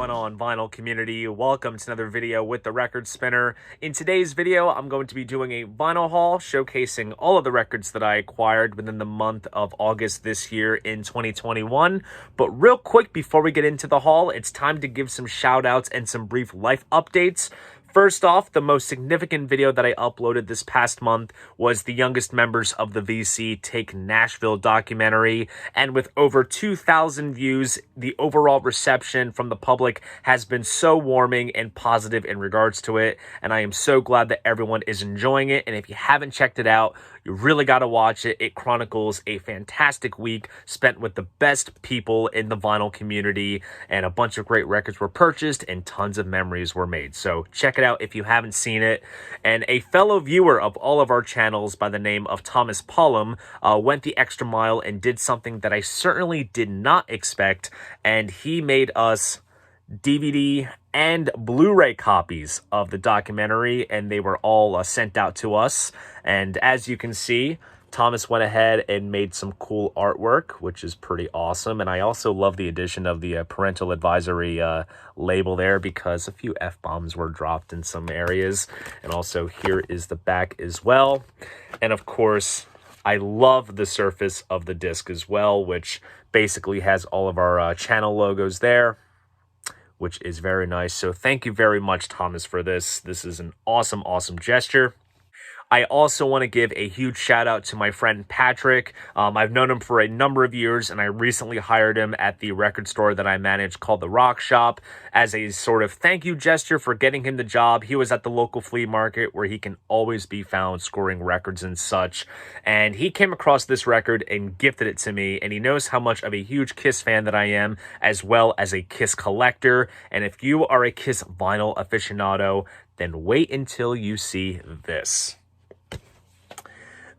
going on, vinyl community? Welcome to another video with the Record Spinner. In today's video, I'm going to be doing a vinyl haul showcasing all of the records that I acquired within the month of August this year in 2021. But real quick, before we get into the haul, it's time to give some shout outs and some brief life updates. First off, the most significant video that I uploaded this past month was the youngest members of the VC Take Nashville documentary, and with over 2,000 views, the overall reception from the public has been so warming and positive in regards to it, and I am so glad that everyone is enjoying it. And if you haven't checked it out, you really got to watch it. It chronicles a fantastic week spent with the best people in the vinyl community, and a bunch of great records were purchased and tons of memories were made. So check it out if you haven't seen it. And a fellow viewer of all of our channels by the name of Thomas Pullum went the extra mile and did something that I certainly did not expect, and he made us DVD and Blu-ray copies of the documentary, and they were all sent out to us. And as you can see, Thomas went ahead and made some cool artwork, which is pretty awesome. And I also love the addition of the parental advisory label there, because a few F-bombs were dropped in some areas. And also here is the back as well. And of course, I love the surface of the disc as well, which basically has all of our channel logos there, which is very nice. So thank you very much, Thomas, for this. This is an awesome, awesome gesture. I also want to give a huge shout out to my friend Patrick. I've known him for a number of years, and I recently hired him at the record store that I manage called The Rock Shop as a sort of thank you gesture for getting him the job. He was at the local flea market where he can always be found scoring records and such. And he came across this record and gifted it to me, and he knows how much of a huge Kiss fan that I am, as well as a Kiss collector. And if you are a Kiss vinyl aficionado, then wait until you see this.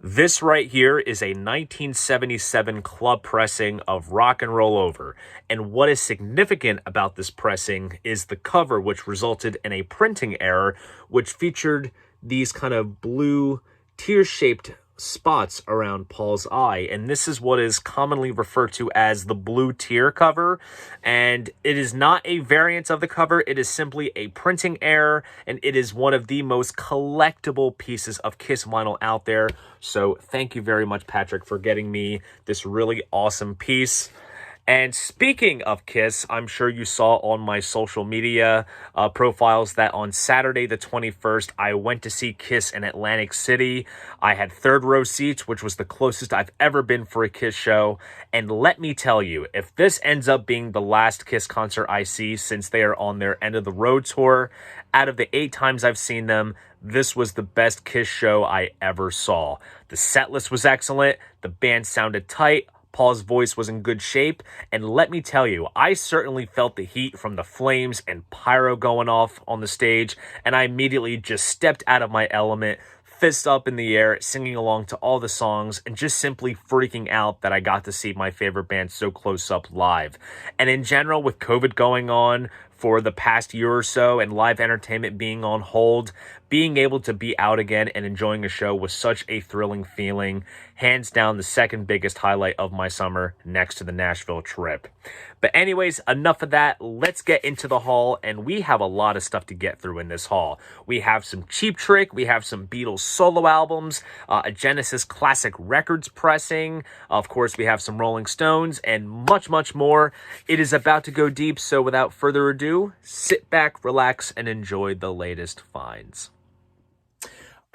This right here is a 1977 club pressing of Rock and Roll Over. And what is significant about this pressing is the cover, which resulted in a printing error, which featured these kind of blue tear-shaped spots around Paul's eye, and this is what is commonly referred to as the blue tear cover. And it is not a variant of the cover, it is simply a printing error, and it is one of the most collectible pieces of Kiss vinyl out there. So thank you very much, Patrick, for getting me this really awesome piece. And speaking of Kiss, I'm sure you saw on my social media profiles that on Saturday the 21st, I went to see Kiss in Atlantic City. I had third row seats, which was the closest I've ever been for a Kiss show. And let me tell you, if this ends up being the last Kiss concert I see since they are on their end of the road tour, out of the 8 times I've seen them, this was the best Kiss show I ever saw. The set list was excellent. The band sounded tight. Paul's voice was in good shape, and let me tell you, I certainly felt the heat from the flames and pyro going off on the stage, and I immediately just stepped out of my element, fist up in the air, singing along to all the songs, and just simply freaking out that I got to see my favorite band so close up live. And in general, with COVID going on for the past year or so and live entertainment being on hold, being able to be out again and enjoying a show was such a thrilling feeling. Hands down, the second biggest highlight of my summer, next to the Nashville trip. But anyways, enough of that. Let's get into the haul, and we have a lot of stuff to get through in this haul. We have some Cheap Trick, we have some Beatles solo albums, a Genesis Classic Records pressing, of course we have some Rolling Stones, and much, much more. It is about to go deep, so without further ado, sit back, relax, and enjoy the latest finds.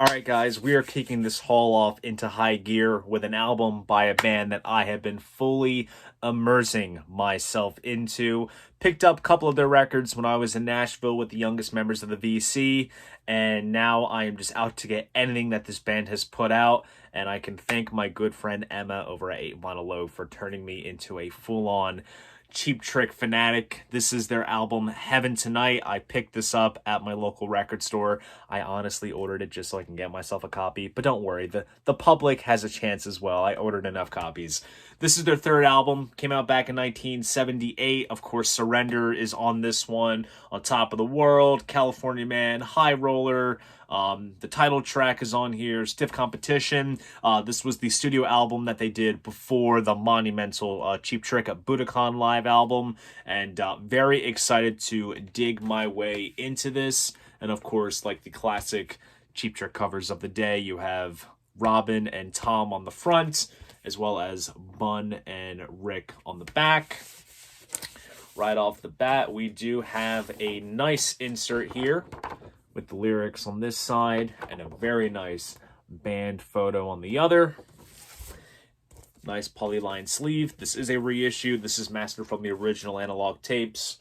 Alright guys, we are kicking this haul off into high gear with an album by a band that I have been fully immersing myself into. Picked up a couple of their records when I was in Nashville with the youngest members of the VC, and now I am just out to get anything that this band has put out, and I can thank my good friend Emma over at 8 Vinyl Low for turning me into a full-on Cheap Trick fanatic. This is their album Heaven Tonight. I picked this up at my local record store. I honestly ordered it just so I can get myself a copy, but don't worry, the public has a chance as well. I ordered enough copies. This is their third album, came out back in 1978. Of course, Surrender is on this one, On Top of the World, California Man, High Roller. The title track is on here, Stiff Competition. This was the studio album that they did before the monumental Cheap Trick at Budokan Live live album, and very excited to dig my way into this. And of course, like the classic Cheap Trick covers of the day, you have Robin and Tom on the front, as well as Bun and Rick on the back. Right off the bat, we do have a nice insert here with the lyrics on this side and a very nice band photo on the other. Nice polyline sleeve. This is a reissue. This is mastered from the original analog tapes,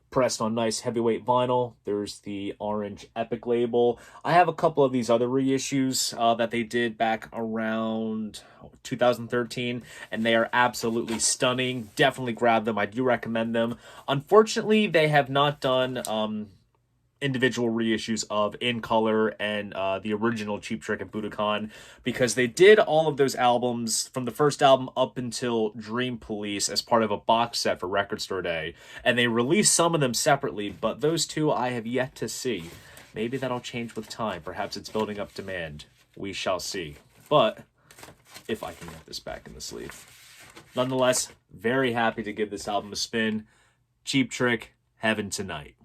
pressed on nice heavyweight vinyl. There's the orange Epic label. I have a couple of these other reissues that they did back around 2013, and they are absolutely stunning. Definitely grab them. I do recommend them. Unfortunately, they have not done individual reissues of In Color and the original Cheap Trick and Budokan, because they did all of those albums from the first album up until Dream Police as part of a box set for Record Store Day, and they released some of them separately, but those two I have yet to see. Maybe that'll change with time. Perhaps it's building up demand. We shall see. But if I can get this back in the sleeve. Nonetheless, very happy to give this album a spin. Cheap Trick, Heaven Tonight.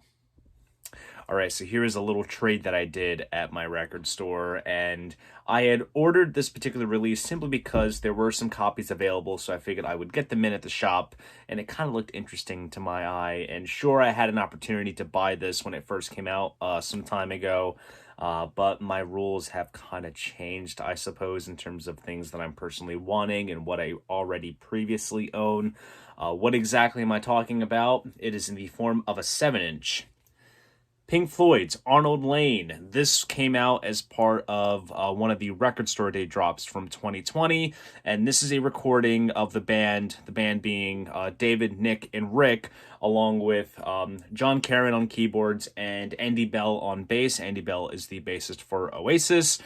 All right, so here is a little trade that I did at my record store, and I had ordered this particular release simply because there were some copies available, so I figured I would get them in at the shop, and it kind of looked interesting to my eye. And sure, I had an opportunity to buy this when it first came out some time ago, but my rules have kind of changed, I suppose, in terms of things that I'm personally wanting and what I already previously own. What exactly am I talking about? It is in the form of a 7-inch. Pink Floyd's Arnold Lane. This came out as part of one of the Record Store Day drops from 2020, and this is a recording of the band being David, Nick, and Rick, along with John Caron on keyboards and Andy Bell on bass. Andy Bell is the bassist for Oasis.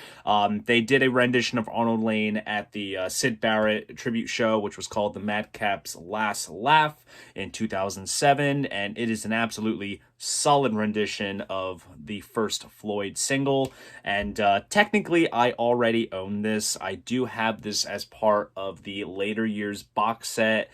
They did a rendition of Arnold Lane at the Syd Barrett tribute show, which was called The Madcaps' Last Laugh in 2007, and it is an absolutely solid rendition of the first Floyd single. And technically, I already own this. I do have this as part of the later years box set.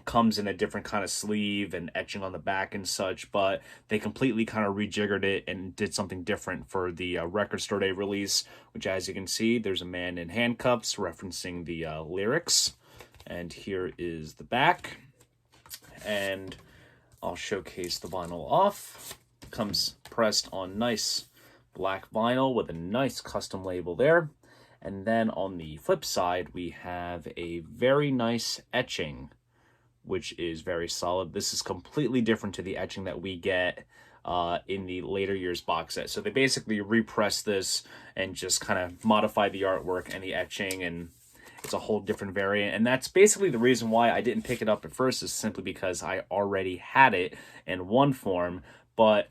Comes in a different kind of sleeve and etching on the back and such, but they completely kind of rejiggered it and did something different for the Record Store Day release, which, as you can see, there's a man in handcuffs referencing the lyrics. And here is the back. And I'll showcase the vinyl off. Comes pressed on nice black vinyl with a nice custom label there. And then on the flip side, we have a very nice etching, which is very solid. This is completely different to the etching that we get in the later years box set. So they basically repressed this and just kind of modified the artwork and the etching, and it's a whole different variant. And that's basically the reason why I didn't pick it up at first, is simply because I already had it in one form. But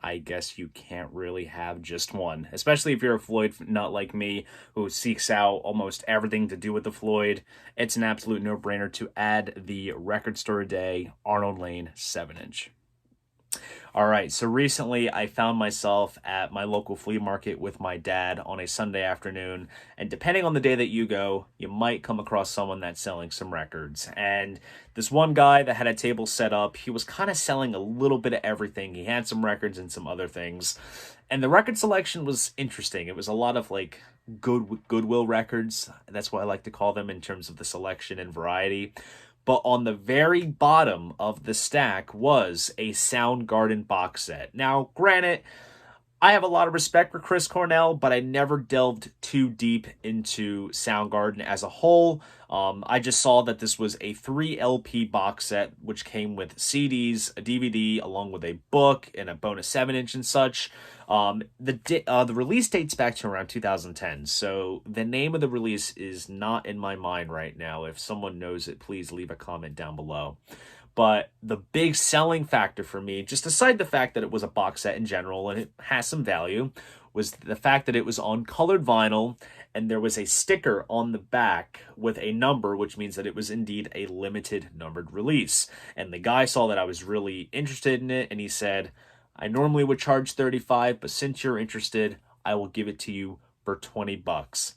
I guess you can't really have just one, especially if you're a Floyd nut like me who seeks out almost everything to do with the Floyd. It's an absolute no-brainer to add the Record Store Day Arnold Lane 7-inch. All right, so recently I found myself at my local flea market with my dad on a Sunday afternoon, and depending on the day that you go, you might come across someone that's selling some records. And this one guy that had a table set up, he was kind of selling a little bit of everything. He had some records and some other things, and the record selection was interesting. It was a lot of like Goodwill records. That's what I like to call them in terms of the selection and variety. But on the very bottom of the stack was a Soundgarden box set. Now, granted, I have a lot of respect for Chris Cornell, but I never delved too deep into Soundgarden as a whole. I just saw that this was a 3 LP box set, which came with CDs, a DVD, along with a book and a bonus 7-inch and such. The release dates back to around 2010, so the name of the release is not in my mind right now. If someone knows it, please leave a comment down below. But the big selling factor for me, just aside the fact that it was a box set in general and it has some value, was the fact that it was on colored vinyl and there was a sticker on the back with a number, which means that it was indeed a limited numbered release. And the guy saw that I was really interested in it, and he said, I normally would charge $35, but since you're interested, I will give it to you for $20.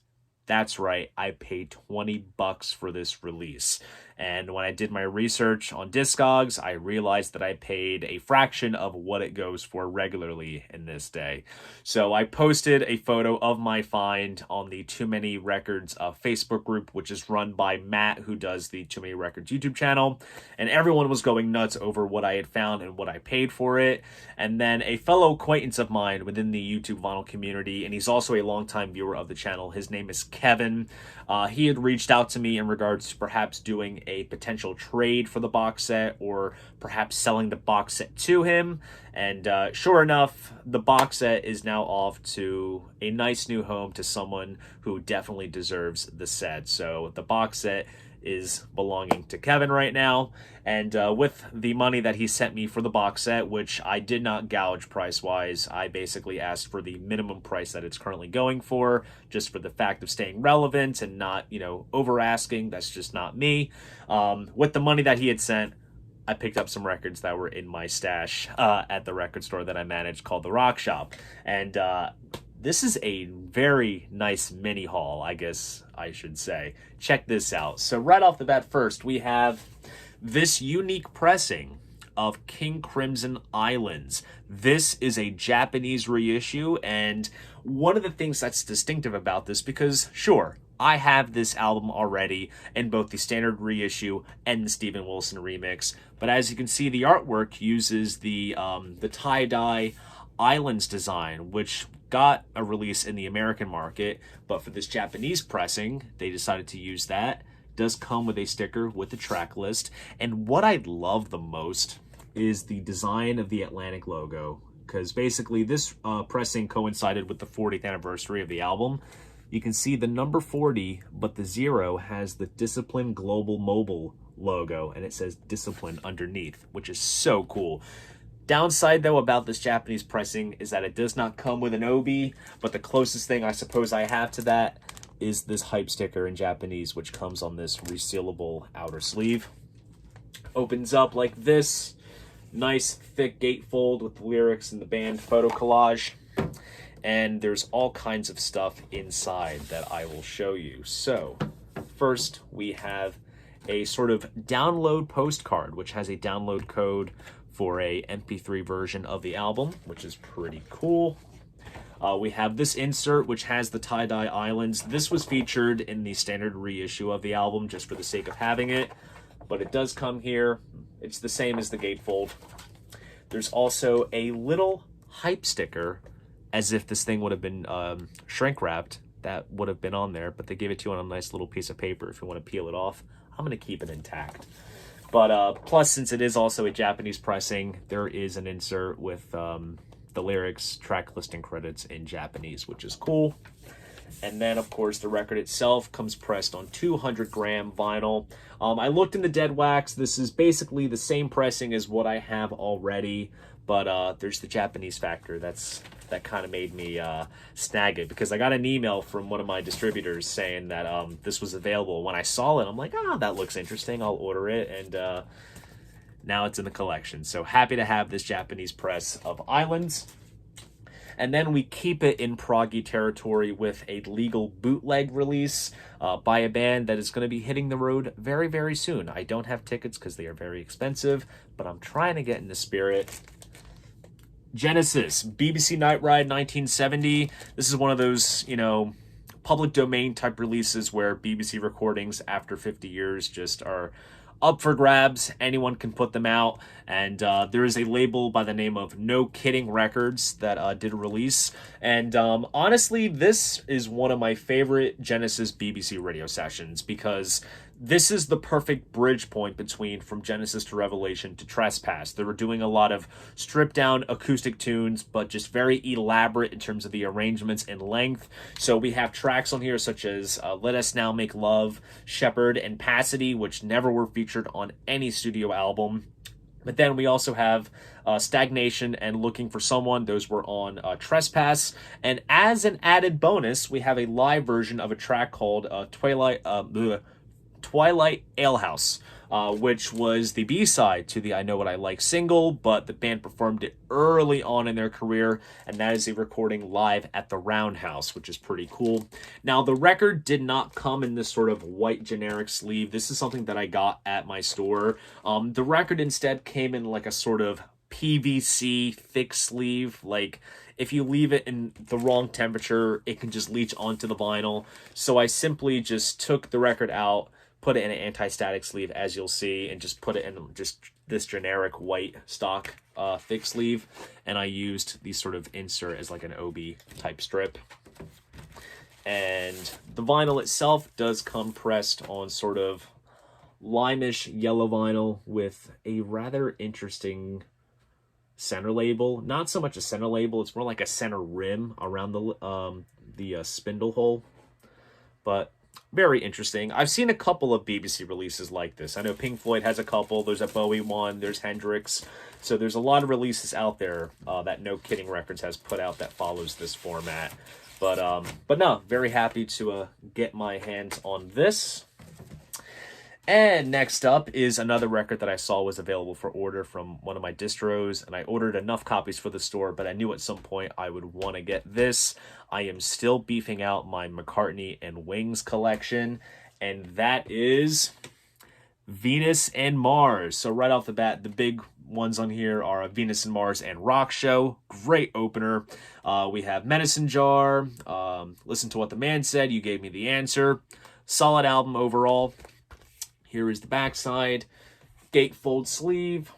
That's right, I paid $20 for this release. And when I did my research on Discogs, I realized that I paid a fraction of what it goes for regularly in this day. So I posted a photo of my find on the Too Many Records Facebook group, which is run by Matt, who does the Too Many Records YouTube channel. And everyone was going nuts over what I had found and what I paid for it. And then a fellow acquaintance of mine within the YouTube vinyl community, and he's also a longtime viewer of the channel, his name is Kevin. He had reached out to me in regards to perhaps doing a potential trade for the box set, or perhaps selling the box set to him. And sure enough, the box set is now off to a nice new home to someone who definitely deserves the set. So the box set is belonging to Kevin right now. And with the money that he sent me for the box set, which I did not gouge price-wise, I basically asked for the minimum price that it's currently going for, just for the fact of staying relevant and not, over asking. That's just not me. With the money that he had sent, I picked up some records that were in my stash at the record store that I managed called The Rock Shop. And this is a very nice mini haul, I guess I should say. Check this out. So right off the bat first, we have this unique pressing of King Crimson Islands. This is a Japanese reissue, and one of the things that's distinctive about this, because sure, I have this album already in both the standard reissue and the Steven Wilson remix, but as you can see, the artwork uses the tie-dye Islands design, which got a release in the American market, but for this Japanese pressing, they decided to use that. It does come with a sticker with the track list, and what I love the most is the design of the Atlantic logo, because basically this pressing coincided with the 40th anniversary of the album. You can see the number 40, but the 0 has the Discipline Global Mobile logo, and it says Discipline underneath, which is so cool. Downside, though, about this Japanese pressing is that it does not come with an obi, but the closest thing I suppose I have to that is this hype sticker in Japanese, which comes on this resealable outer sleeve. Opens up like this. Nice, thick gatefold with the lyrics and the band photo collage. And there's all kinds of stuff inside that I will show you. So, first we have a sort of download postcard, which has a download code for a MP3 version of the album, which is pretty cool. We have this insert, which has the tie-dye islands. This was featured in the standard reissue of the album, just for the sake of having it, but it does come here. It's the same as the gatefold. There's also a little hype sticker, as if this thing would have been shrink wrapped. That would have been on there, but they gave it to you on a nice little piece of paper if you want to peel it off. I'm going to keep it intact. But plus, since it is also a Japanese pressing, there is an insert with the lyrics, track listing credits in Japanese, which is cool. And then, of course, the record itself comes pressed on 200-gram vinyl. I looked in the dead wax. This is basically the same pressing as what I have already, but there's the Japanese factor that kind of made me snag it, because I got an email from one of my distributors saying that this was available. When I saw it, I'm like, that looks interesting. I'll order it, and now it's in the collection. So happy to have this Japanese press of Islands. And then we keep it in proggy territory with a legal bootleg release by a band that is going to be hitting the road very, very soon. I don't have tickets because they are very expensive, but I'm trying to get in the spirit. Genesis, BBC Night Ride 1970. This is one of those, public domain type releases where BBC recordings after 50 years just are up for grabs. Anyone can put them out, and there is a label by the name of No Kidding Records that did a release, and honestly, this is one of my favorite Genesis BBC radio sessions, because this is the perfect bridge point between From Genesis to Revelation to Trespass. They were doing a lot of stripped down acoustic tunes, but just very elaborate in terms of the arrangements and length. So we have tracks on here such as Let Us Now Make Love, Shepherd, and Pasadena, which never were featured on any studio album. But then we also have Stagnation and Looking for Someone. Those were on Trespass. And as an added bonus, we have a live version of a track called Twilight Alehouse, which was the B-side to the I Know What I Like single, but the band performed it early on in their career, and that is a recording live at the Roundhouse, which is pretty cool. Now, the record did not come in this sort of white generic sleeve. This is something that I got at my store. The record instead came in like a sort of PVC thick sleeve. Like, if you leave it in the wrong temperature, it can just leach onto the vinyl. So I simply just took the record out, put it in an anti-static sleeve, as you'll see, and just put it in just this generic white stock thick sleeve. And I used the sort of insert as like an OB type strip. And the vinyl itself does come pressed on sort of limeish yellow vinyl with a rather interesting center label. Not so much a center label, it's more like a center rim around the spindle hole. But very interesting. I've seen a couple of BBC releases like this. I know Pink Floyd has a couple. There's a Bowie one. There's Hendrix. So there's a lot of releases out there that No Kidding Records has put out that follows this format. But no, very happy to get my hands on this. And next up is another record that I saw was available for order from one of my distros, and I ordered enough copies for the store, but I knew at some point I would want to get this. I am still beefing out my McCartney and Wings collection, and that is Venus and Mars. So right off the bat, the big ones on here are Venus and Mars and Rock Show. Great opener. We have Medicine Jar, Listen to What the Man Said, You Gave Me the Answer. Solid album overall. Here is the backside, gatefold sleeve,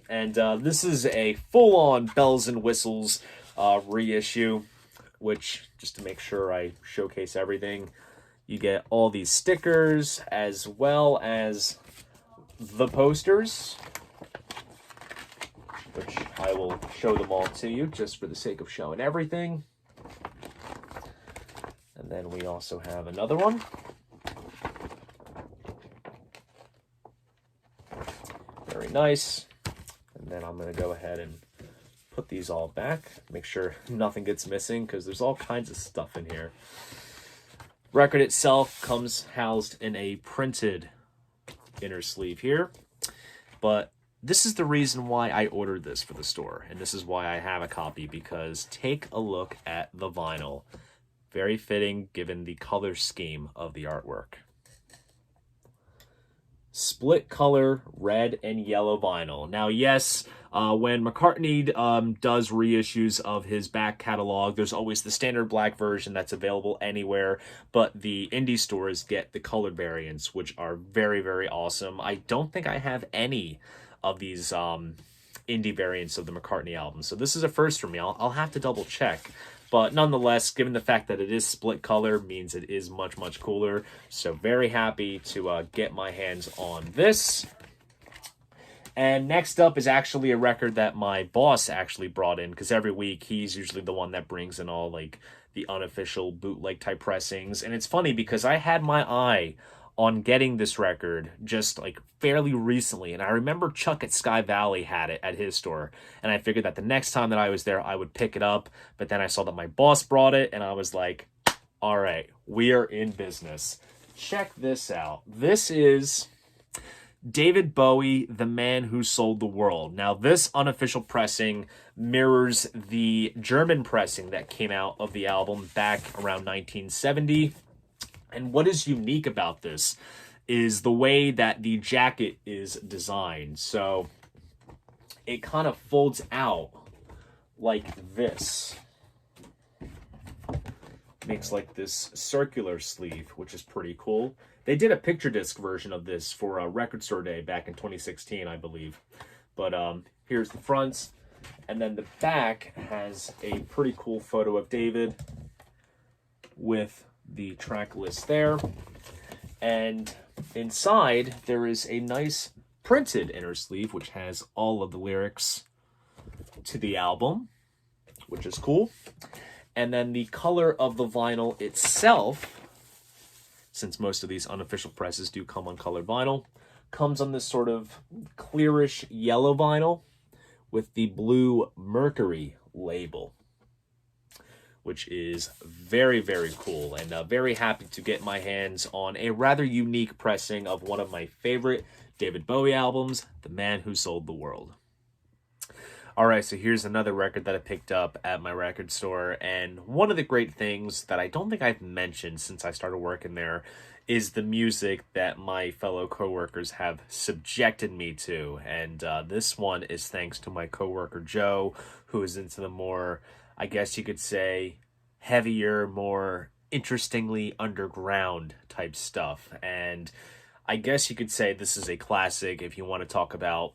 and this is a full-on bells and whistles reissue, which, just to make sure I showcase everything, you get all these stickers as well as the posters, which I will show them all to you just for the sake of showing everything. And then we also have another one. Very nice. And then I'm going to go ahead and put these all back. Make sure nothing gets missing because there's all kinds of stuff in here. Record itself comes housed in a printed inner sleeve here. But this is the reason why I ordered this for the store. And this is why I have a copy, because take a look at the vinyl. Very fitting given the color scheme of the artwork. Split color red and yellow vinyl. Now, yes, when McCartney does reissues of his back catalog, there's always the standard black version that's available anywhere, but the indie stores get the colored variants, which are very, very awesome. I don't think I have any of these indie variants of the McCartney album, so this is a first for me. I'll have to double check. But nonetheless, given the fact that it is split color, means it is much, much cooler. So very happy to get my hands on this. And next up is actually a record that my boss actually brought in, because every week he's usually the one that brings in all like the unofficial bootleg type pressings. And it's funny because I had my eye on getting this record just like fairly recently, and I remember Chuck at Sky Valley had it at his store, and I figured that the next time that I was there I would pick it up. But then I saw that my boss brought it, and I was like, all right, we are in business. Check this out. This is David Bowie, The Man Who Sold the World. Now, this unofficial pressing mirrors the German pressing that came out of the album back around 1970. And what is unique about this is the way that the jacket is designed. So it kind of folds out like this. Makes like this circular sleeve, which is pretty cool. They did a picture disc version of this for a Record Store Day back in 2016, I believe. But here's the front. And then the back has a pretty cool photo of David with the track list there, and inside there is a nice printed inner sleeve which has all of the lyrics to the album, which is cool. And then the color of the vinyl itself, since most of these unofficial presses do come on colored vinyl, comes on this sort of clearish yellow vinyl with the blue Mercury label, which is very, very cool, and very happy to get my hands on a rather unique pressing of one of my favorite David Bowie albums, The Man Who Sold the World. All right, so here's another record that I picked up at my record store, and one of the great things that I don't think I've mentioned since I started working there is the music that my fellow coworkers have subjected me to, and this one is thanks to my coworker Joe, who is into the more, I guess you could say, heavier, more interestingly underground type stuff, and I guess you could say this is a classic if you want to talk about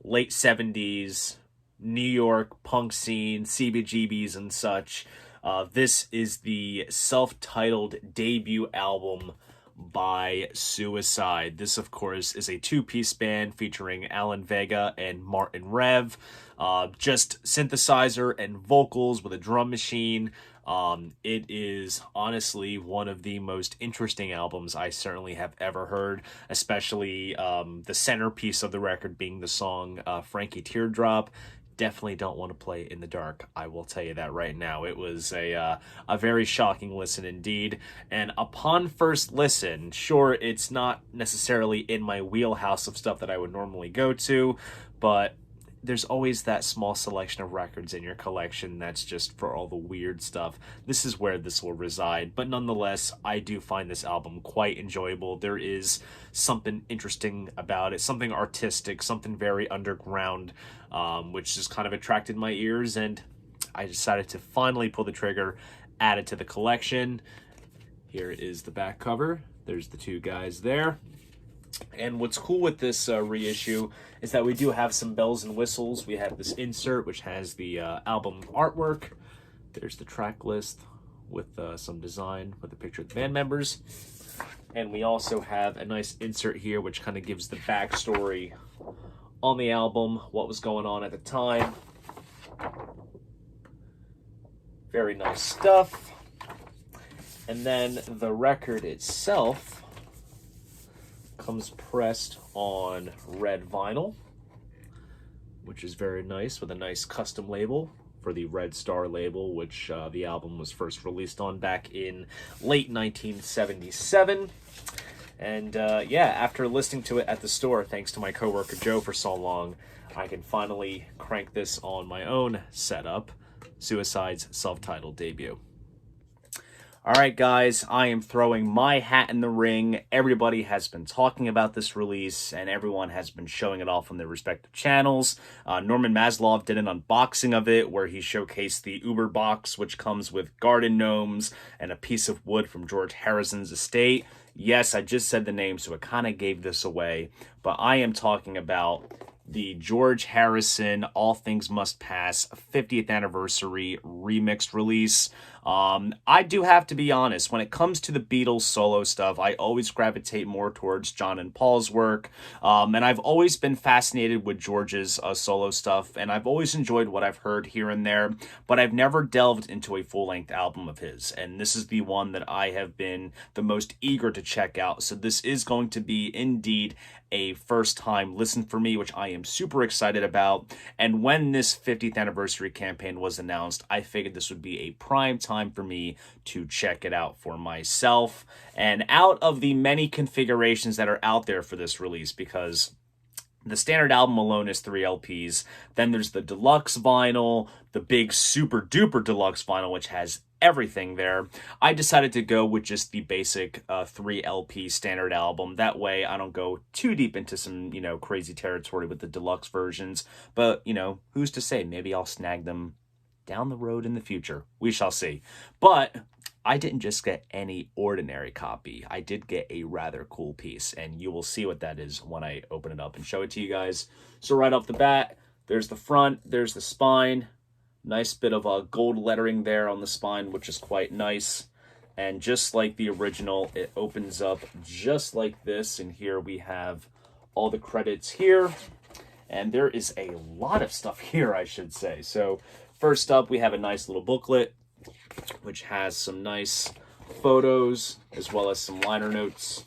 late 70s New York punk scene, CBGBs and such. This is the self-titled debut album by Suicide. This, of course, is a two-piece band featuring Alan Vega and Martin Rev. Just synthesizer and vocals with a drum machine. It is honestly one of the most interesting albums I certainly have ever heard, especially the centerpiece of the record being the song Frankie Teardrop. Definitely don't want to play in the dark. I will tell you that right now. It was a very shocking listen indeed. And upon first listen, sure, it's not necessarily in my wheelhouse of stuff that I would normally go to, but there's always that small selection of records in your collection that's just for all the weird stuff. This is where this will reside, but nonetheless, I do find this album quite enjoyable. There is something interesting about it, something artistic, something very underground, which just kind of attracted my ears, and I decided to finally pull the trigger, add it to the collection. Here is the back cover. There's the two guys there. And what's cool with this reissue is that we do have some bells and whistles. We have this insert, which has the album artwork. There's the track list with some design with a picture of the band members. And we also have a nice insert here, which kind of gives the backstory on the album, what was going on at the time. Very nice stuff. And then the record itself comes pressed on red vinyl, which is very nice, with a nice custom label for the Red Star label, which the album was first released on back in late 1977. And yeah, after listening to it at the store, thanks to my coworker Joe for so long, I can finally crank this on my own setup, Suicide's self-titled debut. All right, guys, I am throwing my hat in the ring. Everybody has been talking about this release, and everyone has been showing it off on their respective channels. Norman Maslov did an unboxing of it where he showcased the Uber box, which comes with garden gnomes and a piece of wood from George Harrison's estate. Yes, I just said the name, so it kind of gave this away, but I am talking about the George Harrison All Things Must Pass 50th Anniversary remixed release. I do have to be honest, when it comes to the Beatles solo stuff, I always gravitate more towards John and Paul's work, and I've always been fascinated with George's solo stuff, and I've always enjoyed what I've heard here and there, but I've never delved into a full-length album of his, and this is the one that I have been the most eager to check out, so this is going to be indeed a first-time listen for me, which I am super excited about. And when this 50th anniversary campaign was announced, I figured this would be a prime time for me to check it out for myself. And out of the many configurations that are out there for this release, because the standard album alone is 3 LPs, then there's the deluxe vinyl, the big super duper deluxe vinyl, which has everything there. I decided to go with just the basic 3 LP standard album. That way I don't go too deep into some, crazy territory with the deluxe versions. But, who's to say? Maybe I'll snag them down the road in the future. We shall see. But I didn't just get any ordinary copy. I did get a rather cool piece, and you will see what that is when I open it up and show it to you guys. So right off the bat, there's the front, there's the spine. Nice bit of gold lettering there on the spine, which is quite nice. And just like the original, it opens up just like this. And here we have all the credits here. And there is a lot of stuff here, I should say. So first up, we have a nice little booklet, which has some nice photos as well as some liner notes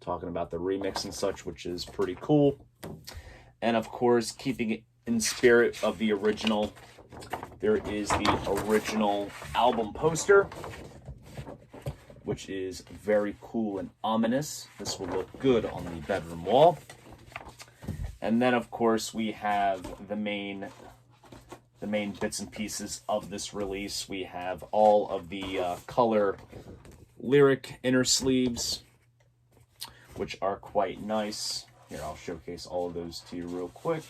talking about the remix and such, which is pretty cool. And of course, keeping it in spirit of the original, there is the original album poster, which is very cool and ominous. This will look good on the bedroom wall. And then, of course, we have the main bits and pieces of this release. We have all of the color lyric inner sleeves, which are quite nice. Here, I'll showcase all of those to you real quick,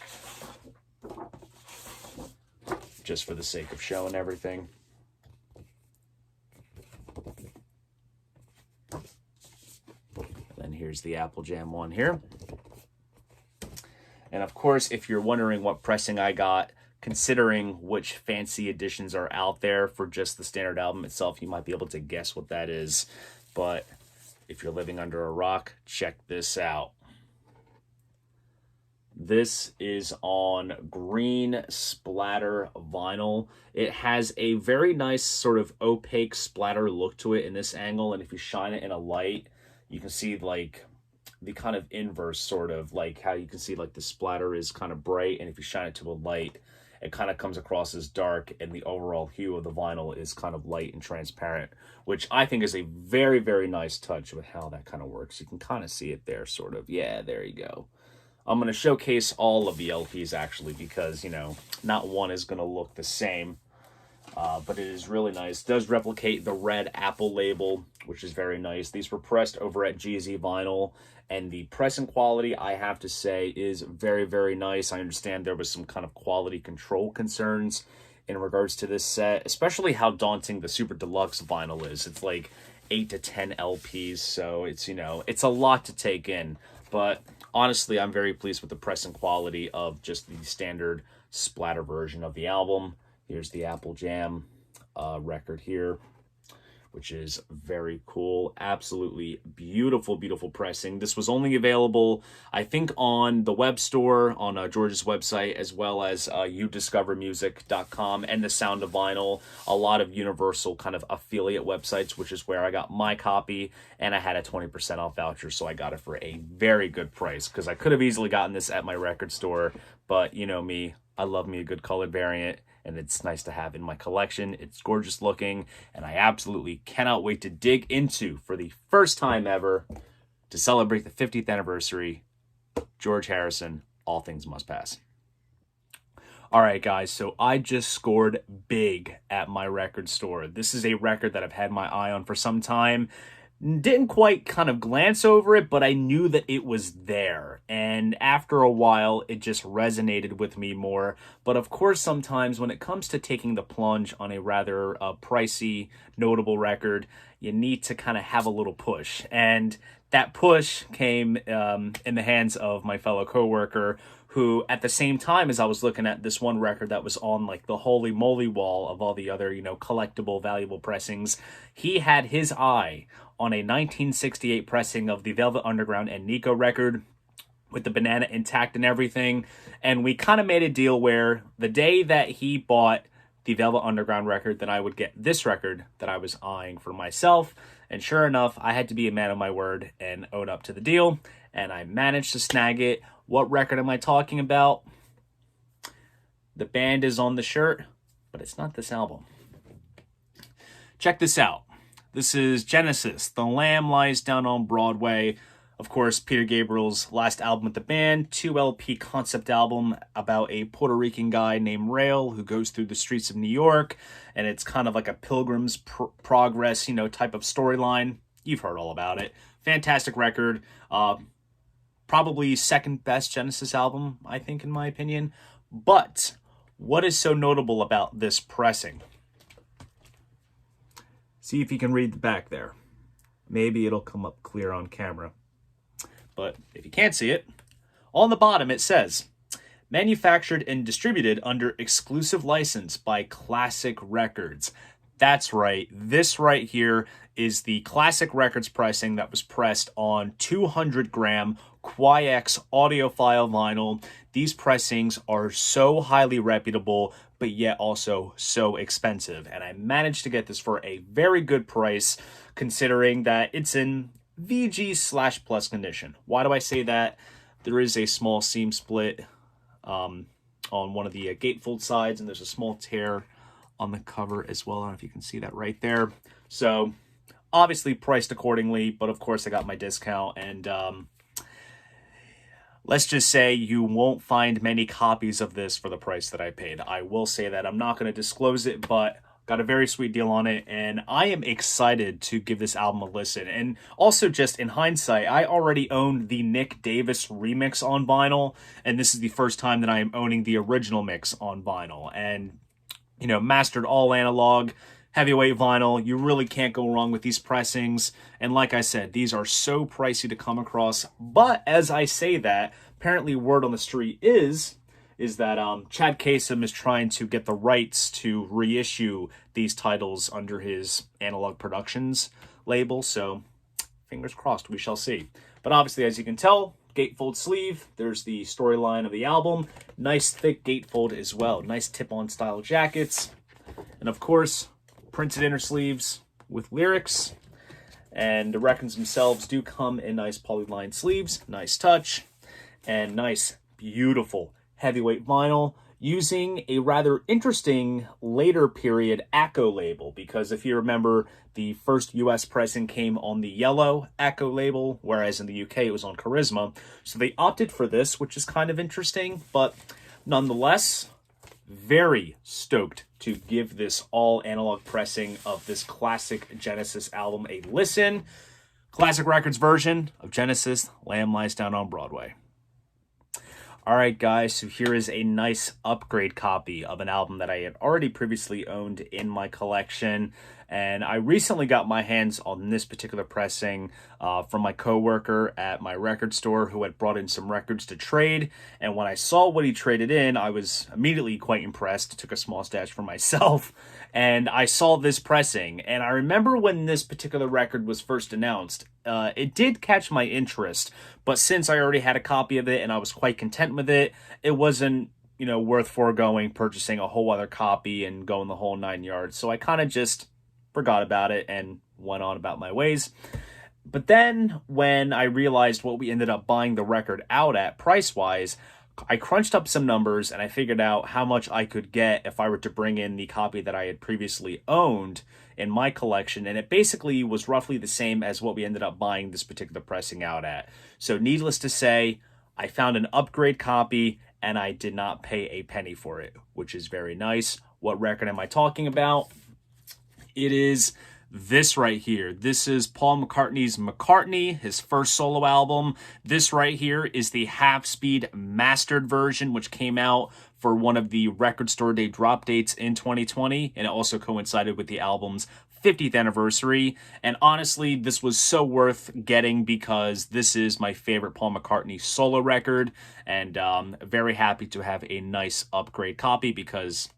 just for the sake of showing everything. And then here's the Apple Jam one here. And of course, if you're wondering what pressing I got, considering which fancy editions are out there for just the standard album itself, you might be able to guess what that is. But if you're living under a rock, check this out. This is on green splatter vinyl. It has a very nice sort of opaque splatter look to it in this angle, and if you shine it in a light, you can see like the kind of inverse, sort of like how you can see like the splatter is kind of bright, and if you shine it to a light, it kind of comes across as dark, and the overall hue of the vinyl is kind of light and transparent, which I think is a very, very nice touch with how that kind of works. You can kind of see it there, sort of. Yeah, there you go. I'm going to showcase all of the LPs, actually, because, you know, not one is going to look the same. But it is really nice. It does replicate the red Apple label, which is very nice. These were pressed over at GZ Vinyl, and the pressing quality, I have to say, is very, very nice. I understand there was some kind of quality control concerns in regards to this set, especially how daunting the Super Deluxe vinyl is. It's like 8 to 10 LPs, so it's, you know, it's a lot to take in. But honestly, I'm very pleased with the pressing quality of just the standard splatter version of the album. Here's the Apple Jam record here, which is very cool. Absolutely beautiful, beautiful pressing. This was only available, I think, on the web store, on George's website, as well as youdiscovermusic.com and The Sound of Vinyl, a lot of Universal kind of affiliate websites, which is where I got my copy, and I had a 20% off voucher, so I got it for a very good price, because I could have easily gotten this at my record store, but you know me, I love me a good colored variant, and it's nice to have in my collection. It's gorgeous looking, and I absolutely cannot wait to dig into, for the first time ever, to celebrate the 50th anniversary, George Harrison, All Things Must Pass. All right, guys, so I just scored big at my record store. This is a record that I've had my eye on for some time. Didn't quite kind of glance over it, but I knew that it was there. And after a while, it just resonated with me more. But of course, sometimes when it comes to taking the plunge on a rather pricey, notable record, you need to kind of have a little push. And that push came in the hands of my fellow coworker, who at the same time as I was looking at this one record that was on like the holy moly wall of all the other, you know, collectible, valuable pressings, he had his eye on a 1968 pressing of the Velvet Underground and Nico record with the banana intact and everything. And we kind of made a deal where the day that he bought the Velvet Underground record, then I would get this record that I was eyeing for myself. And sure enough, I had to be a man of my word and own up to the deal. And I managed to snag it. What record am I talking about? The band is on the shirt, but it's not this album. Check this out. This is Genesis, The Lamb Lies Down on Broadway. Of course, Peter Gabriel's last album with the band, 2 LP concept album about a Puerto Rican guy named Rail who goes through the streets of New York, and it's kind of like a Pilgrim's Progress, you know, type of storyline. You've heard all about it. Fantastic record. Probably second best Genesis album, I think, in my opinion. But what is so notable about this pressing? See if you can read the back there. Maybe it'll come up clear on camera. But if you can't see it, on the bottom it says, manufactured and distributed under exclusive license by Classic Records. That's right. This right here is the Classic Records pressing that was pressed on 200-gram Qui-X audiophile vinyl. These pressings are so highly reputable, but yet also so expensive. And I managed to get this for a very good price, considering that it's in VG/plus condition. Why do I say that? There is a small seam split on one of the gatefold sides, and there's a small tear on the cover as well. I don't know if you can see that right there. So obviously priced accordingly, but of course I got my discount, and let's just say you won't find many copies of this for the price that I paid. I will say that. I'm not going to disclose it, but got a very sweet deal on it, and I am excited to give this album a listen. And also, just in hindsight, I already owned the Nick Davis remix on vinyl, and this is the first time that I am owning the original mix on vinyl. And, you know, mastered all analog, heavyweight vinyl. You really can't go wrong with these pressings. And like I said, these are so pricey to come across. But as I say that, apparently word on the street is that Chad Kasem is trying to get the rights to reissue these titles under his Analog Productions label. So fingers crossed, we shall see. But obviously, as you can tell, gatefold sleeve. There's the storyline of the album. Nice thick gatefold as well. Nice tip-on style jackets. And of course, printed inner sleeves with lyrics. And the records themselves do come in nice polyline sleeves. Nice touch. And nice, beautiful heavyweight vinyl using a rather interesting later period Acco label, because if you remember, the first US pressing came on the yellow Acco label, whereas in the UK it was on Charisma. So they opted for this, which is kind of interesting, but nonetheless, very stoked to give this all analog pressing of this classic Genesis album a listen. Classic Records version of Genesis, Lamb Lies Down on Broadway. All right, guys, so here is a nice upgrade copy of an album that I had already previously owned in my collection. And I recently got my hands on this particular pressing from my coworker at my record store, who had brought in some records to trade. And when I saw what he traded in, I was immediately quite impressed. Took a small stash for myself. And I saw this pressing. And I remember when this particular record was first announced, it did catch my interest. But since I already had a copy of it and I was quite content with it, it wasn't, you know, worth foregoing purchasing a whole other copy and going the whole 9 yards. So I kind of just forgot about it and went on about my ways. But then when I realized what we ended up buying the record out at price-wise, I crunched up some numbers and I figured out how much I could get if I were to bring in the copy that I had previously owned in my collection, and it basically was roughly the same as what we ended up buying this particular pressing out at. So needless to say, I found an upgrade copy and I did not pay a penny for it, which is very nice. What record am I talking about? It is this right here. This is Paul McCartney's McCartney, his first solo album. This right here is the half-speed mastered version, which came out for one of the Record Store Day drop dates in 2020, and it also coincided with the album's 50th anniversary. And honestly, this was so worth getting because this is my favorite Paul McCartney solo record, and very happy to have a nice upgrade copy because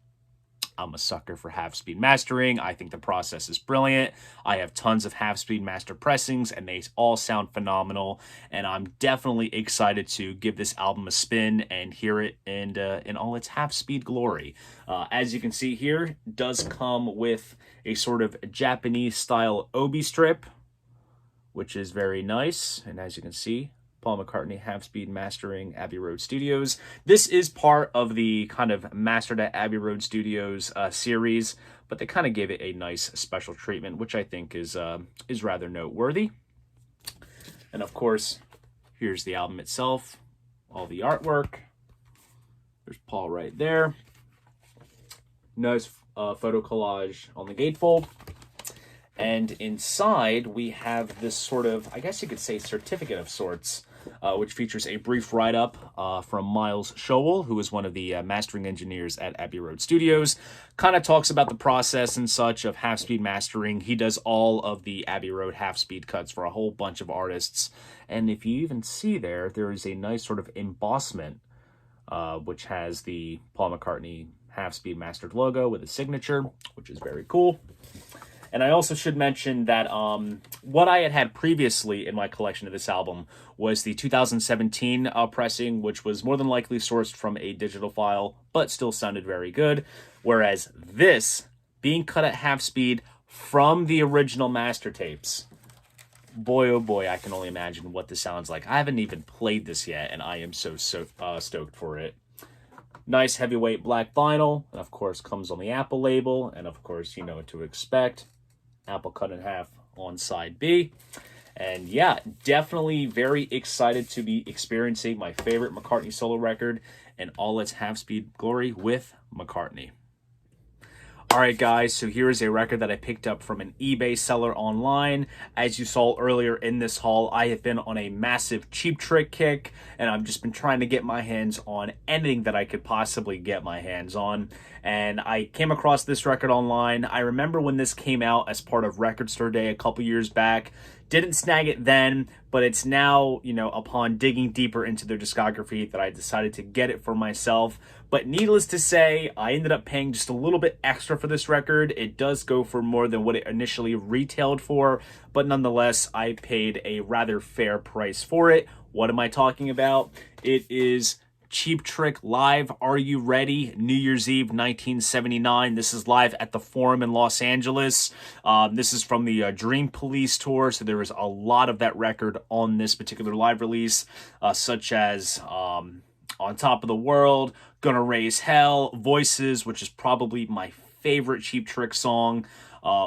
I'm a sucker for half-speed mastering. I think the process is brilliant. I have tons of half-speed master pressings, and they all sound phenomenal. And I'm definitely excited to give this album a spin and hear it in all its half-speed glory. As you can see here, it does come with a sort of Japanese-style obi strip, which is very nice. And as you can see, Paul McCartney half-speed mastering, Abbey Road Studios. This is part of the kind of Mastered at Abbey Road Studios series, but they kind of gave it a nice special treatment, which I think is rather noteworthy. And of course, here's the album itself, all the artwork. There's Paul right there. Nice photo collage on the gatefold. And inside, we have this sort of, I guess you could say, certificate of sorts, which features a brief write-up from Miles Showell, who is one of the mastering engineers at Abbey Road Studios. Kind of talks about the process and such of half-speed mastering. He does all of the Abbey Road half-speed cuts for a whole bunch of artists. And if you even see there is a nice sort of embossment, which has the Paul McCartney half-speed mastered logo with a signature, which is very cool. And I also should mention that what I had previously in my collection of this album was the 2017 pressing, which was more than likely sourced from a digital file, but still sounded very good. Whereas this, being cut at half speed from the original master tapes, boy, oh boy, I can only imagine what this sounds like. I haven't even played this yet, and I am so stoked for it. Nice heavyweight black vinyl, and of course comes on the Apple label, and of course you know what to expect. Apple cut in half on side B. And yeah, definitely very excited to be experiencing my favorite McCartney solo record and all its half-speed glory with McCartney. All right, guys, so here is a record that I picked up from an eBay seller online. As you saw earlier in this haul, I have been on a massive Cheap Trick kick, and I've just been trying to get my hands on anything that I could possibly get my hands on. And I came across this record online. I remember when this came out as part of Record Store Day a couple years back. Didn't snag it then, but it's now, upon digging deeper into their discography that I decided to get it for myself. But needless to say, I ended up paying just a little bit extra for this record. It does go for more than what it initially retailed for, but nonetheless, I paid a rather fair price for it. What am I talking about? It is Cheap Trick Live, Are You Ready? New Year's Eve 1979. This is live at the Forum in Los Angeles. This is from the Dream Police tour, so there was a lot of that record on this particular live release, such as On Top of the World, Gonna Raise Hell, Voices, which is probably my favorite Cheap Trick song.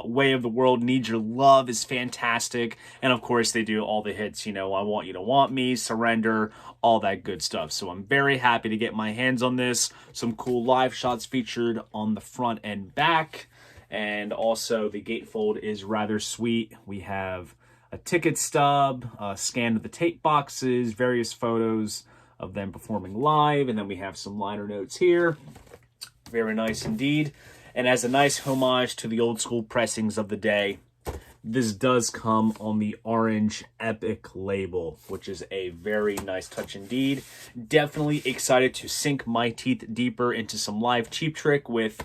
Way of the World, Need Your Love is fantastic. And of course, they do all the hits, I Want You to Want Me, Surrender, all that good stuff. So I'm very happy to get my hands on this. Some cool live shots featured on the front and back. And also the gatefold is rather sweet. We have a ticket stub, a scan of the tape boxes, various photos of them performing live. And then we have some liner notes here. Very nice indeed. And as a nice homage to the old school pressings of the day, this does come on the orange Epic label, which is a very nice touch indeed. Definitely excited to sink my teeth deeper into some live Cheap Trick with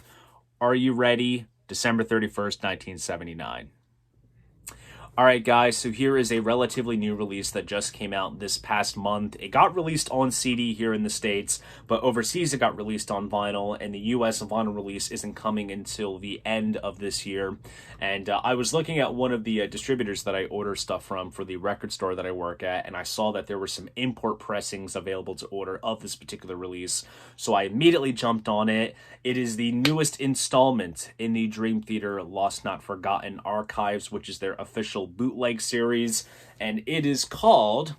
Are You Ready? December 31st, 1979. All right, guys, so here is a relatively new release that just came out this past month. It got released on CD here in the States, but overseas it got released on vinyl, and the US vinyl release isn't coming until the end of this year. And I was looking at one of the distributors that I order stuff from for the record store that I work at, and I saw that there were some import pressings available to order of this particular release. So I immediately jumped on it. It is the newest installment in the Dream Theater Lost Not Forgotten archives, which is their official bootleg series, and it is called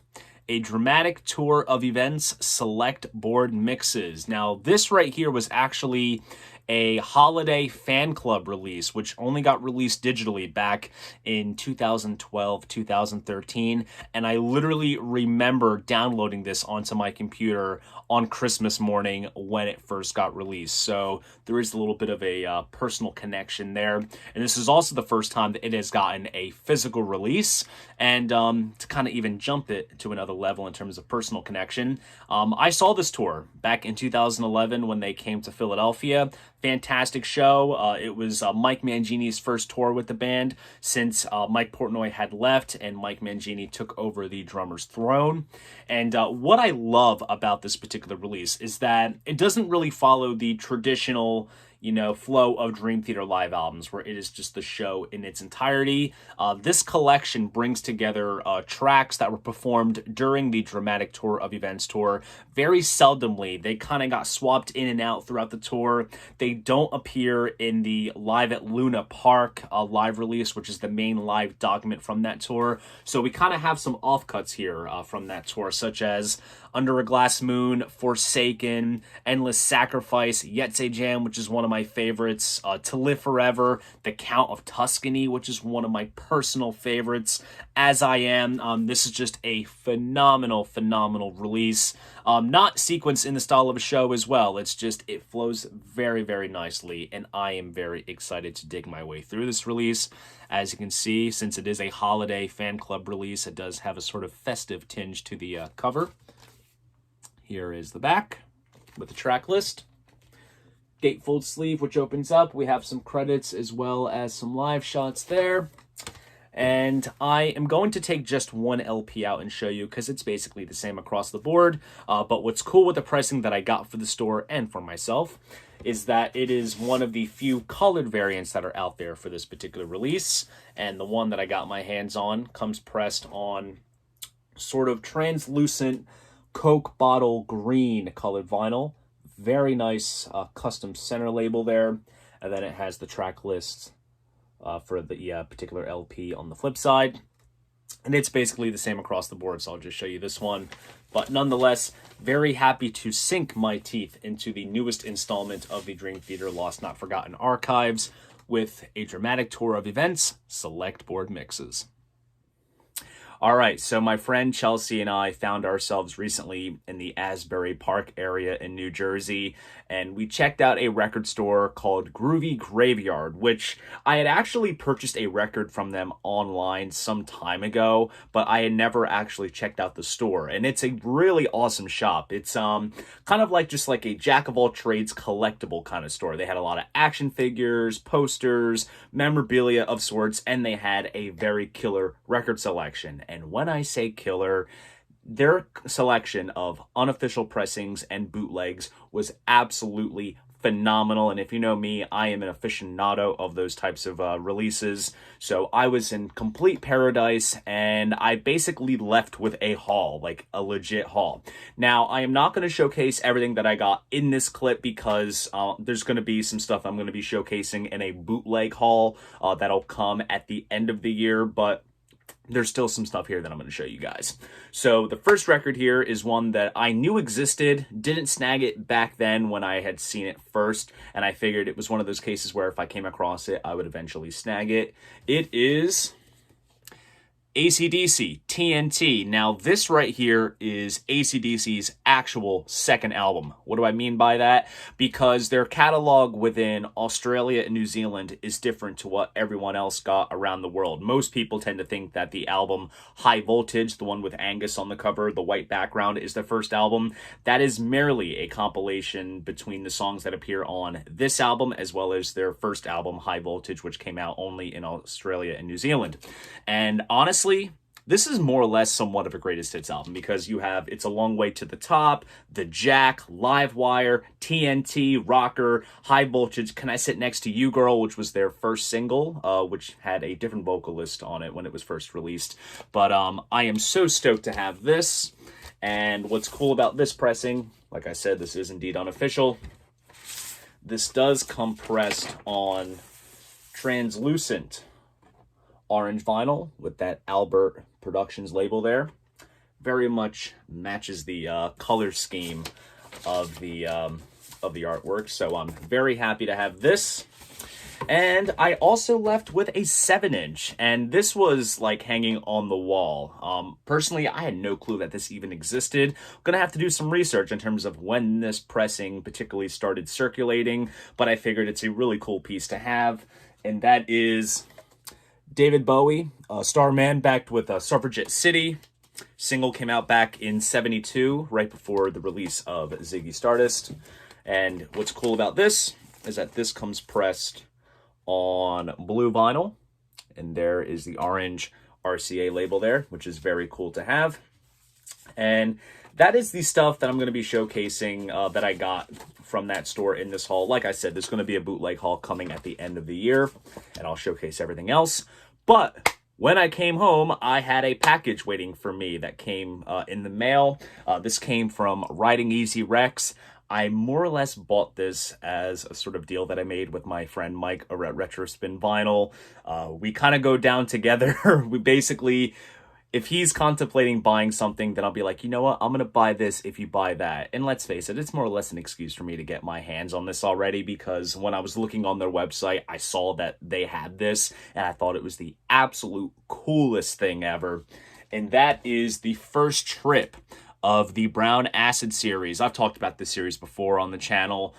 A Dramatic Tour of Events Select Board Mixes. Now, this right here was actually a holiday fan club release, which only got released digitally back in 2012, 2013. And I literally remember downloading this onto my computer on Christmas morning when it first got released. So there is a little bit of a personal connection there. And this is also the first time that it has gotten a physical release. And to kind of even jump it to another level in terms of personal connection, I saw this tour back in 2011 when they came to Philadelphia. Fantastic show. It was Mike Mangini's first tour with the band since Mike Portnoy had left and Mike Mangini took over the drummer's throne. And what I love about this particular release is that it doesn't really follow the traditional flow of Dream Theater live albums where it is just the show in its entirety. This collection brings together tracks that were performed during the Dramatic Tour of Events tour. Very seldomly, they kind of got swapped in and out throughout the tour. They don't appear in the Live at Luna Park live release, which is the main live document from that tour. So we kind of have some offcuts here from that tour, such as Under a Glass Moon, Forsaken, Endless Sacrifice, Yetse Jam, which is one of my favorites, To Live Forever, The Count of Tuscany, which is one of my personal favorites, As I Am. This is just a phenomenal, phenomenal release. Not sequenced in the style of a show as well. It's just, it flows very, very nicely, and I am very excited to dig my way through this release. As you can see, since it is a holiday fan club release, it does have a sort of festive tinge to the cover. Here is the back with the track list. Gatefold sleeve, which opens up. We have some credits as well as some live shots there. And I am going to take just one LP out and show you because it's basically the same across the board. But what's cool with the pricing that I got for the store and for myself is that it is one of the few colored variants that are out there for this particular release. And the one that I got my hands on comes pressed on sort of translucent Coke bottle green colored vinyl. Very nice custom center label there. And then it has the track list for the particular LP on the flip side. And it's basically the same across the board, so I'll just show you this one. But nonetheless, very happy to sink my teeth into the newest installment of the Dream Theater Lost Not Forgotten Archives with a dramatic tour of events, select board mixes. All right, so my friend Chelsea and I found ourselves recently in the Asbury Park area in New Jersey, and we checked out a record store called Groovy Graveyard, which I had actually purchased a record from them online some time ago, but I had never actually checked out the store. And it's a really awesome shop. It's kind of like just like a jack of all trades collectible kind of store. They had a lot of action figures, posters, memorabilia of sorts, and they had a very killer record selection. And when I say killer, their selection of unofficial pressings and bootlegs was absolutely phenomenal. And if you know me, I am an aficionado of those types of releases. So I was in complete paradise, and I basically left with a haul, like a legit haul. Now, I am not going to showcase everything that I got in this clip because there's going to be some stuff I'm going to be showcasing in a bootleg haul that'll come at the end of the year, but there's still some stuff here that I'm going to show you guys. So the first record here is one that I knew existed, didn't snag it back then when I had seen it first, and I figured it was one of those cases where if I came across it, I would eventually snag it. It is AC/DC, TNT. Now, this right here is AC/DC's actual second album. What do I mean by that? Because their catalog within Australia and New Zealand is different to what everyone else got around the world. Most people tend to think that the album High Voltage, the one with Angus on the cover, the white background, is their first album. That is merely a compilation between the songs that appear on this album as well as their first album, High Voltage, which came out only in Australia and New Zealand. And honestly, this is more or less somewhat of a greatest hits album because you have It's a Long Way to the Top, The Jack, Live Wire, TNT, Rocker, High Voltage, Can I Sit Next to You Girl, which was their first single, which had a different vocalist on it when it was first released. But I am so stoked to have this. And what's cool about this pressing, like I said, this is indeed unofficial. This does come pressed on translucent orange vinyl with that Albert Productions label there. Very much matches the color scheme of the artwork. So I'm very happy to have this. And I also left with a 7-inch, and this was like hanging on the wall. Personally, I had no clue that this even existed. I'm gonna have to do some research in terms of when this pressing particularly started circulating, but I figured it's a really cool piece to have, and that is David Bowie, Starman, backed with Suffragette City. Single came out back in '72, right before the release of Ziggy Stardust. And what's cool about this is that this comes pressed on blue vinyl. And there is the orange RCA label there, which is very cool to have. And that is the stuff that I'm going to be showcasing that I got from that store in this haul. Like I said, there's going to be a bootleg haul coming at the end of the year, and I'll showcase everything else. But when I came home, I had a package waiting for me that came in the mail. This came from Riding Easy Rex. I more or less bought this as a sort of deal that I made with my friend Mike over at Retrospin Vinyl. We kind of go down together. We basically, if he's contemplating buying something, then I'll be like, you know what, I'm going to buy this if you buy that. And let's face it, it's more or less an excuse for me to get my hands on this already, because when I was looking on their website, I saw that they had this, and I thought it was the absolute coolest thing ever. And that is the first trip of the Brown Acid series. I've talked about this series before on the channel.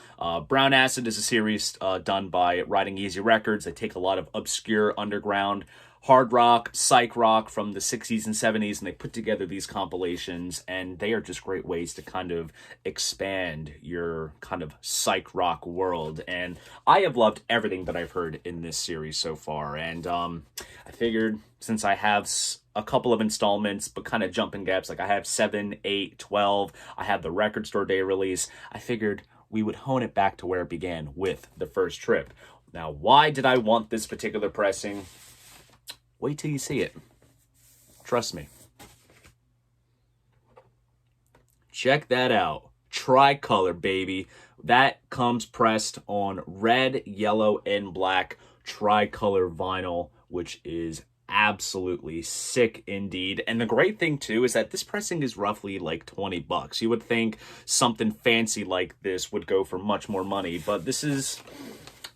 Brown Acid is a series done by Riding Easy Records. They take a lot of obscure underground hard rock, psych rock from the 60s and 70s, and they put together these compilations, and they are just great ways to kind of expand your kind of psych rock world. And I have loved everything that I've heard in this series so far, and I figured since I have a couple of installments, but kind of jumping gaps, like I have 7, 8, 12, I have the record store day release, I figured we would hone it back to where it began with the first trip. Now, why did I want this particular pressing? Wait till you see it. Trust me. Check that out. Tricolor, baby. That comes pressed on red, yellow, and black tricolor vinyl, which is absolutely sick indeed. And the great thing too is that this pressing is roughly like 20 bucks. You would think something fancy like this would go for much more money, but this is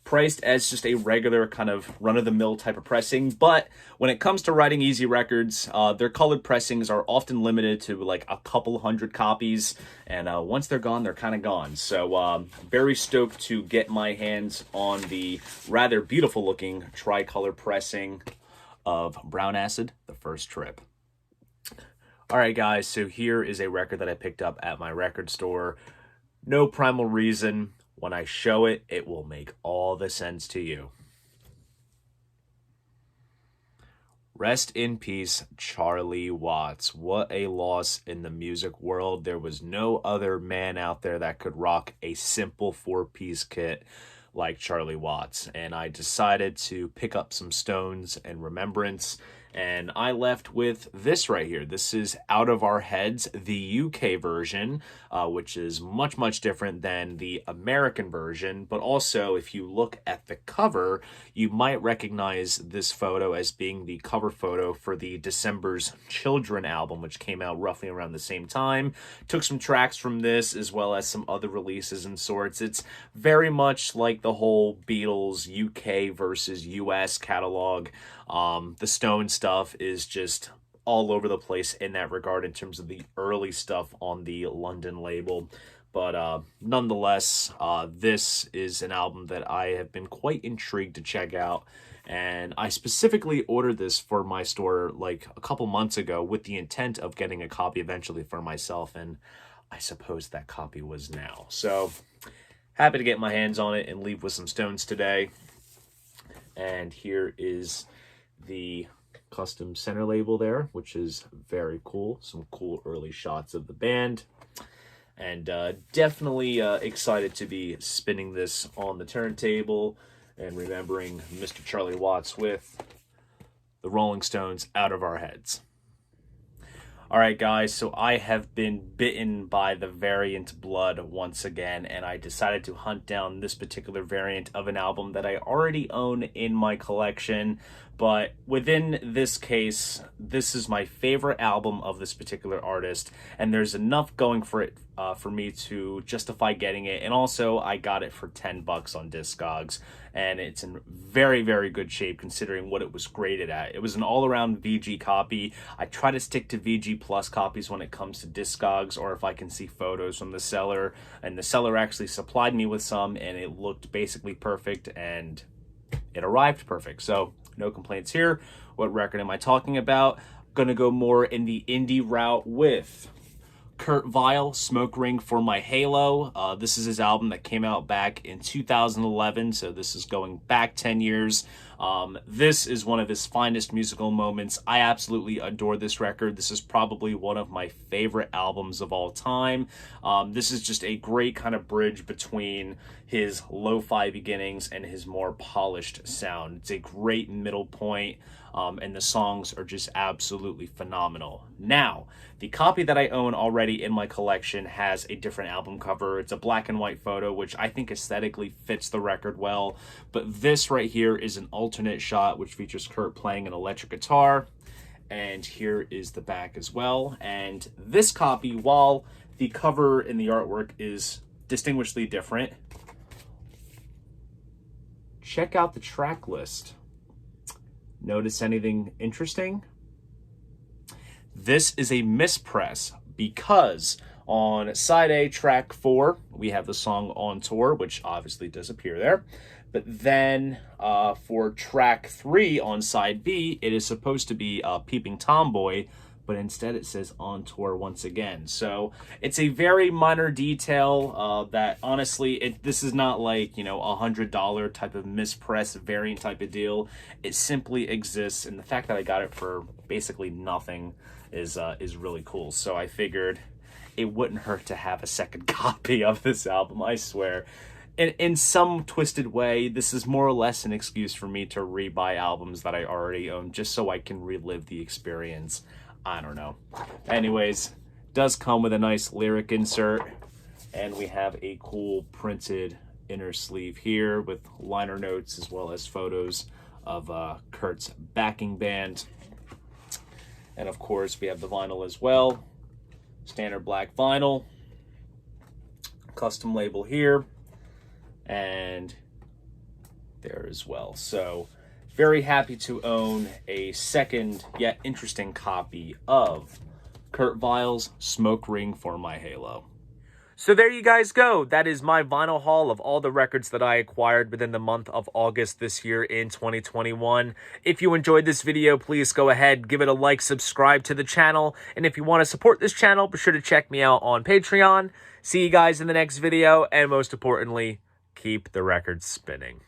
priced as just a regular kind of run-of-the-mill type of pressing. But when it comes to writing easy records, their colored pressings are often limited to like a couple hundred copies, and once they're gone, they're kind of gone. So very stoked to get my hands on the rather beautiful looking tricolor pressing of Brown Acid, The First Trip. All right, guys, so here is a record that I picked up at my record store. No primal reason. When I show it, it will make all the sense to you. Rest in peace, Charlie Watts. What a loss in the music world. There was no other man out there that could rock a simple 4-piece kit like Charlie Watts. And I decided to pick up some stones in remembrance, and I left with this right here. This is Out of Our Heads, the UK version, which is much, much different than the American version. But also, if you look at the cover, you might recognize this photo as being the cover photo for the December's Children album, which came out roughly around the same time. Took some tracks from this, as well as some other releases and sorts. It's very much like the whole Beatles UK versus US catalog. The Stone stuff is just all over the place in that regard in terms of the early stuff on the London label. But nonetheless, this is an album that I have been quite intrigued to check out. And I specifically ordered this for my store like a couple months ago with the intent of getting a copy eventually for myself. And I suppose that copy was now. So happy to get my hands on it and leave with some stones today. And here is the custom center label there, which is very cool. Some cool early shots of the band. And definitely excited to be spinning this on the turntable and remembering Mr. Charlie Watts with the Rolling Stones, Out of Our Heads. All right, guys, so I have been bitten by the variant blood once again, and I decided to hunt down this particular variant of an album that I already own in my collection. But within this case, this is my favorite album of this particular artist, and there's enough going for it for me to justify getting it. And also, I got it for 10 bucks on Discogs, and it's in very, very good shape considering what it was graded at. It was an all-around VG copy. I try to stick to VG Plus copies when it comes to Discogs, or if I can see photos from the seller, and the seller actually supplied me with some, and it looked basically perfect, and it arrived perfect. So no complaints here. What record am I talking about? Gonna go more in the indie route with Kurt Vile, Smoke Ring for My Halo. This is his album that came out back in 2011, so this is going back 10 years. This is one of his finest musical moments. I absolutely adore this record. This is probably one of my favorite albums of all time. This is just a great kind of bridge between his lo-fi beginnings and his more polished sound. It's a great middle point, and the songs are just absolutely phenomenal. Now, the copy that I own already in my collection has a different album cover. It's a black and white photo, which I think aesthetically fits the record well. But this right here is an alternate shot, which features Kurt playing an electric guitar. And here is the back as well. And this copy, while the cover and the artwork is distinguishedly different, check out the track list. Notice anything interesting? This is a mispress because on side A, track 4, we have the song On Tour, which obviously does appear there. But then for track 3 on side B, it is supposed to be Peeping Tomboy, but instead it says On Tour once again. So it's a very minor detail that honestly, this is not like, you know, $100 type of mispress variant type of deal. It simply exists, and the fact that I got it for basically nothing is really cool. So I figured it wouldn't hurt to have a second copy of this album, I swear. In some twisted way, this is more or less an excuse for me to rebuy albums that I already own just so I can relive the experience. I don't know. Anyways, does come with a nice lyric insert, and we have a cool printed inner sleeve here with liner notes as well as photos of Kurt's backing band. And of course, we have the vinyl as well. Standard black vinyl. Custom label here. And there as well. So very happy to own a second yet interesting copy of Kurt Weill's Smoke Ring for My Halo. So there you guys go. That is my vinyl haul of all the records that I acquired within the month of August this year in 2021. If you enjoyed this video, please go ahead, give it a like, subscribe to the channel. And if you want to support this channel, be sure to check me out on Patreon. See you guys in the next video. And most importantly, keep the records spinning.